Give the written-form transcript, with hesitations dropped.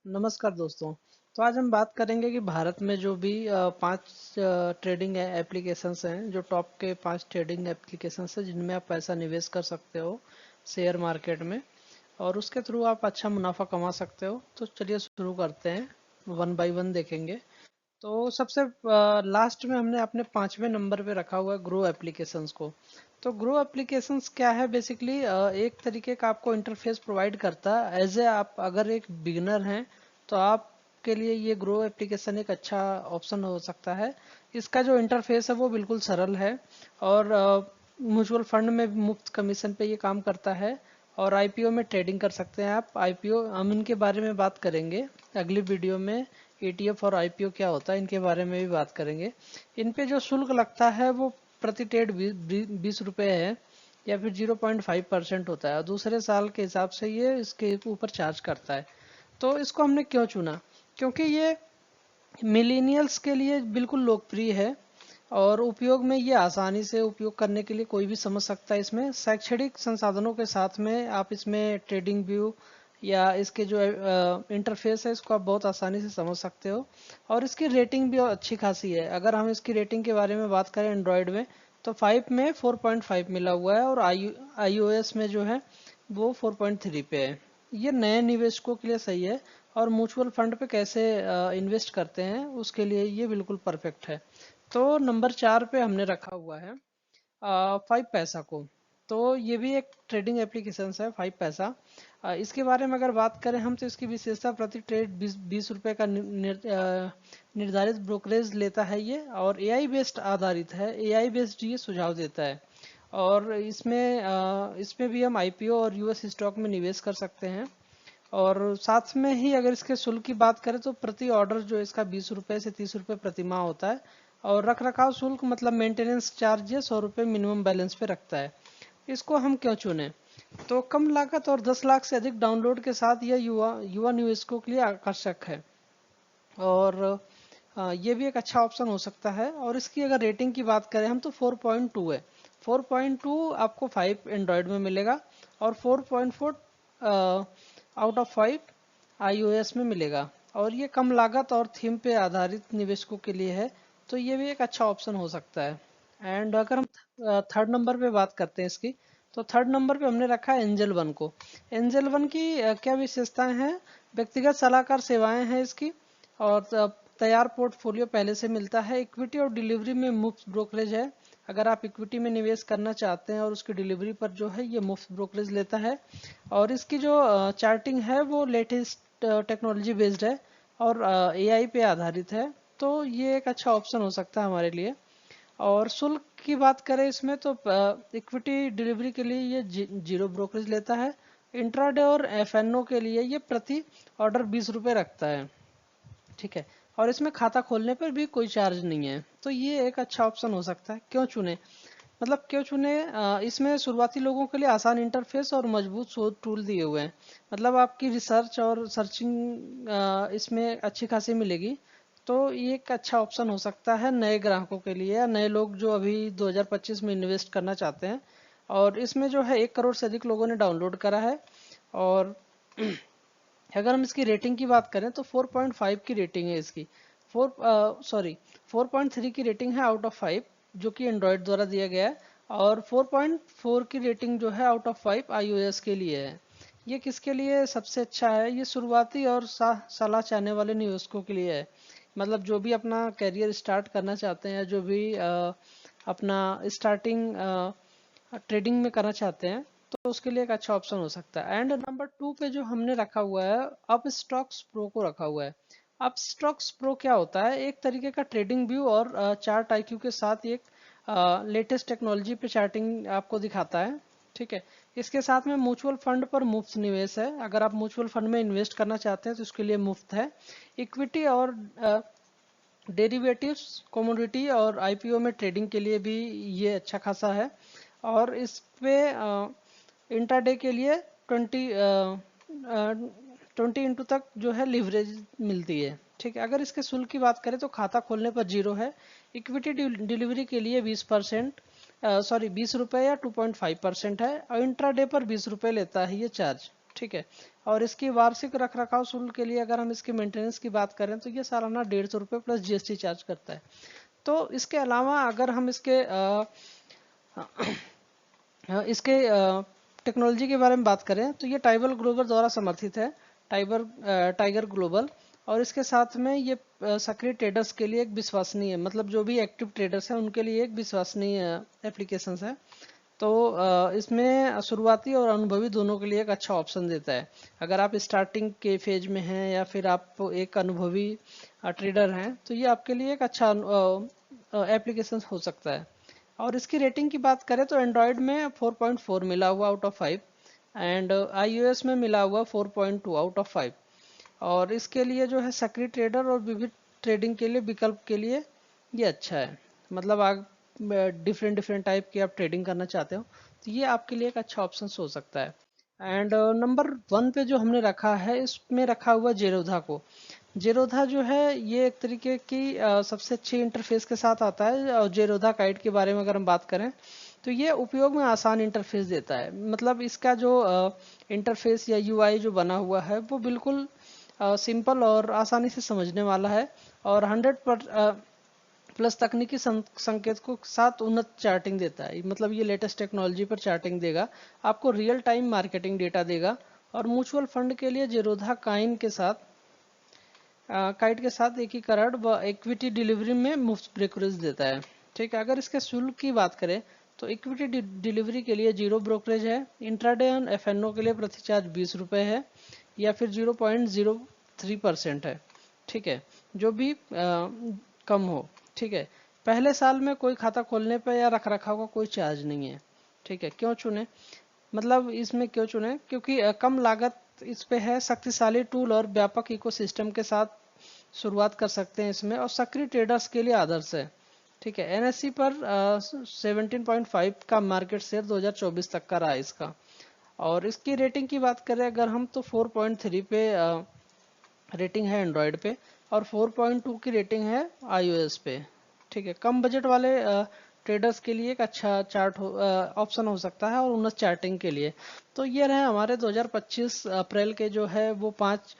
नमस्कार दोस्तों। तो आज हम बात करेंगे कि भारत में जो भी पांच ट्रेडिंग एप्लीकेशंस हैं, जो टॉप के पांच ट्रेडिंग एप्लीकेशंस हैं जिनमें आप पैसा निवेश कर सकते हो शेयर मार्केट में, और उसके थ्रू आप अच्छा मुनाफा कमा सकते हो। तो चलिए शुरू करते हैं, वन बाय वन देखेंगे। तो सबसे लास्ट में हमने अपने पांचवें नंबर पे रखा हुआ है ग्रो एप्लीकेशंस को। तो ग्रो एप्लीकेशंस क्या है? बेसिकली एक तरीके का आपको इंटरफेस प्रोवाइड करता है। एज ए आप अगर एक बिगिनर हैं तो आपके लिए ये ग्रो एप्लीकेशन एक अच्छा ऑप्शन हो सकता है। इसका जो इंटरफेस है वो बिल्कुल सरल है, और म्यूचुअल फंड में मुफ्त कमीशन पे ये काम करता है। और आईपीओ में ट्रेडिंग कर सकते हैं आप। आईपीओ हम इनके बारे में बात करेंगे अगली वीडियो में। ईटीएफ और आईपीओ क्या होता है इनके बारे में भी बात करेंगे। इन पे जो शुल्क लगता है वो प्रति ट्रेड 20 रुपये है, या फिर 0.5% होता है, और दूसरे साल के हिसाब से ये इसके ऊपर चार्ज करता है। तो इसको हमने क्यों चुना? क्योंकि ये मिलीनियल्स के लिए बिल्कुल लोकप्रिय है, और उपयोग में ये आसानी से उपयोग करने के लिए कोई भी समझ सकता है। इसमें शैक्षणिक संसाधनों के साथ में आप इसमें ट्रेडिंग व्यू या इसके जो इंटरफेस है इसको आप बहुत आसानी से समझ सकते हो। और इसकी रेटिंग भी अच्छी खासी है। अगर हम इसकी रेटिंग के बारे में बात करें एंड्रॉयड में, तो 5 में 4.5 मिला हुआ है, और iOS में जो है वो 4.3 पे है। ये नए निवेशकों के लिए सही है, और म्यूचुअल फंड पे कैसे इन्वेस्ट करते हैं उसके लिए ये बिल्कुल परफेक्ट है। तो नंबर 4 पे हमने रखा हुआ है 5 पैसा को। तो ये भी एक ट्रेडिंग एप्लीकेशन है 5 पैसा। इसके बारे में अगर बात करें हम, तो इसकी विशेषता प्रति ट्रेड 20 रुपए का निर्धारित ब्रोकरेज लेता है ये, और एआई बेस्ड आधारित है। एआई बेस्ड ये सुझाव देता है। और इसमें भी हम आईपीओ और यूएस स्टॉक में निवेश कर सकते हैं। और साथ में ही अगर इसके शुल्क की बात करें तो प्रति ऑर्डर जो इसका 20 रुपए से 30 रुपए प्रति माह होता है। और रख रखाव शुल्क मतलब मेंटेनेंस चार्ज 100 रुपए मिनिमम बैलेंस पे रखता है। इसको हम क्यों चुने? तो कम लागत और 10 लाख से अधिक डाउनलोड के साथ यह युवा युवा निवेशकों के लिए आकर्षक है। और ये भी एक अच्छा ऑप्शन हो सकता है। और इसकी अगर रेटिंग की बात करें हम, तो 4.2 है। 4.2 आपको 5 एंड्रॉयड में मिलेगा, और 4.4 आउट ऑफ 5 iOS में मिलेगा। और ये कम लागत और थीम पे आधारित निवेशकों के लिए है। तो ये भी एक अच्छा ऑप्शन हो सकता है। एंड अगर हम थर्ड नंबर पे बात करते हैं इसकी, तो थर्ड नंबर पे हमने रखा है एंजल वन को। एंजल वन की क्या विशेषताएं हैं? व्यक्तिगत सलाहकार सेवाएं हैं इसकी, और तैयार पोर्टफोलियो पहले से मिलता है। इक्विटी और डिलीवरी में मुफ्त ब्रोकरेज है। अगर आप इक्विटी में निवेश करना चाहते हैं और उसकी डिलीवरी पर जो है ये मुफ्त ब्रोकरेज लेता है। और इसकी जो चार्टिंग है वो लेटेस्ट टेक्नोलॉजी बेस्ड है, और एआई पे आधारित है। तो ये एक अच्छा ऑप्शन हो सकता है हमारे लिए। और शुल्क की बात करें इसमें, तो इक्विटी डिलीवरी के लिए ये जीरो ब्रोकरेज लेता है। इंट्राडे और एफएनओ के लिए ये प्रति ऑर्डर 20 रुपए रखता है। ठीक है। और इसमें खाता खोलने पर भी कोई चार्ज नहीं है। तो ये एक अच्छा ऑप्शन हो सकता है। क्यों चुने? मतलब क्यों चुने? इसमें शुरुआती लोगों के लिए आसान इंटरफेस और मजबूत शोध टूल दिए हुए हैं। मतलब आपकी रिसर्च और सर्चिंग इसमें अच्छी खासी मिलेगी। तो ये एक अच्छा ऑप्शन हो सकता है नए ग्राहकों के लिए, या नए लोग जो अभी 2025 में इन्वेस्ट करना चाहते हैं। और इसमें जो है 1 करोड़ से अधिक लोगों ने डाउनलोड करा है। और अगर हम इसकी रेटिंग की बात करें तो 4.5 की रेटिंग है इसकी। 4.3 की रेटिंग है आउट ऑफ 5, जो कि एंड्रॉयड द्वारा दिया गया है। और 4.4 की रेटिंग जो है आउट ऑफ 5 iOS के लिए है। ये किसके लिए सबसे अच्छा है? ये शुरुआती और सलाह चाहने वाले निवेशकों के लिए है। मतलब जो भी अपना करियर स्टार्ट करना चाहते हैं, जो भी अपना स्टार्टिंग ट्रेडिंग में करना चाहते हैं, तो उसके लिए एक अच्छा ऑप्शन हो सकता है। एंड नंबर 2 पे जो हमने रखा हुआ है, अप स्टॉक्स प्रो को रखा हुआ है। अप स्टॉक्स प्रो क्या होता है? एक तरीके का ट्रेडिंग व्यू और चार्ट आईक्यू के साथ एक लेटेस्ट टेक्नोलॉजी पे चार्टिंग आपको दिखाता है। ठीक है। इसके साथ में म्यूचुअल फंड पर मुफ्त निवेश है। अगर आप म्यूचुअल फंड में इन्वेस्ट करना चाहते हैं तो उसके लिए मुफ्त है। इक्विटी और डेरिवेटिव्स, कमोडिटी और आईपीओ में ट्रेडिंग के लिए भी ये अच्छा खासा है। और इस पे इंट्राडे के लिए 20 इंटू तक जो है लिवरेज मिलती है। ठीक है। अगर इसके शुल्क की बात करें तो खाता खोलने पर जीरो है। इक्विटी डिलीवरी के लिए 20%, सॉरी 20 रुपये या 2.5% है। और इंट्राडे पर 20 रुपये लेता है ये चार्ज। ठीक है। और इसकी वार्षिक रख रखाव शुल्क के लिए अगर हम इसके मेंटेनेंस की बात करें तो ये सालाना 150 रुपये प्लस जीएसटी चार्ज करता है। तो इसके अलावा अगर हम इसके टेक्नोलॉजी के बारे में बात करें तो ये टाइबर ग्लोबल द्वारा समर्थित है, टाइगर ग्लोबल। और इसके साथ में ये सक्रिय ट्रेडर्स के लिए एक विश्वसनीय, मतलब जो भी एक्टिव ट्रेडर्स हैं उनके लिए एक विश्वसनीय एप्लीकेशन है। तो इसमें शुरुआती और अनुभवी दोनों के लिए एक अच्छा ऑप्शन देता है। अगर आप स्टार्टिंग के फेज में हैं या फिर आप एक अनुभवी ट्रेडर हैं तो ये आपके लिए एक अच्छा एप्लीकेशन हो सकता है। और इसकी रेटिंग की बात करें तो एंड्रॉयड में 4.4 मिला हुआ आउट ऑफ 5 एंड iOS में मिला हुआ 4.2 आउट ऑफ 5। और इसके लिए जो है सक्रिय ट्रेडर और विविध ट्रेडिंग के लिए विकल्प के लिए ये अच्छा है। मतलब आप डिफरेंट डिफरेंट टाइप की आप ट्रेडिंग करना चाहते हो तो ये आपके लिए एक अच्छा ऑप्शन हो सकता है। एंड नंबर 1 पे जो हमने रखा है इसमें रखा हुआ जेरोधा को। जेरोधा जो है ये एक तरीके की सबसे अच्छी इंटरफेस के साथ आता है। और जेरोधा काइट के बारे में अगर हम बात करें तो ये उपयोग में आसान इंटरफेस देता है। मतलब इसका जो इंटरफेस या यूआई जो बना हुआ है वो बिल्कुल सिंपल और आसानी से समझने वाला है। और 100+ तकनीकी संकेत को साथ उन्नत चार्टिंग देता है। मतलब ये लेटेस्ट टेक्नोलॉजी पर चार्टिंग देगा, आपको रियल टाइम मार्केटिंग डेटा देगा। और म्यूचुअल फंड के लिए जेरोधा काइट के साथ एकीकरण व इक्विटी डिलीवरी में मुफ्त ब्रोकरेज देता है। ठीक है। अगर इसके शुल्क की बात करें तो इक्विटी डिलीवरी के लिए 0 ब्रोकरेज है। इंट्राडे और एफएनओ के लिए प्रति चार्ज 20 रुपये है या फिर 0.03% है। ठीक है, जो भी कम हो। ठीक है। पहले साल में कोई खाता खोलने पर या रख रखाव का कोई चार्ज नहीं है। ठीक है। क्यों चुने, मतलब इसमें क्यों चुने, क्योंकि कम लागत इस पे है, शक्तिशाली टूल और व्यापक इकोसिस्टम के साथ शुरुआत कर सकते हैं इसमें, और सक्रिय ट्रेडर्स के लिए आदर्श है। ठीक है। एनएससी पर 17.5 का मार्केट शेयर 2024 तक का रहा है इसका। और इसकी रेटिंग की बात करें अगर हम तो 4.3 पे रेटिंग है एंड्रॉयड पे, और 4.2 की रेटिंग है iOS पे। ठीक है। कम बजट वाले ट्रेडर्स के लिए एक अच्छा चार्ट ऑप्शन हो सकता है, और उन्नत चार्टिंग के लिए। तो ये रहे हमारे 2025 अप्रैल के जो है वो 5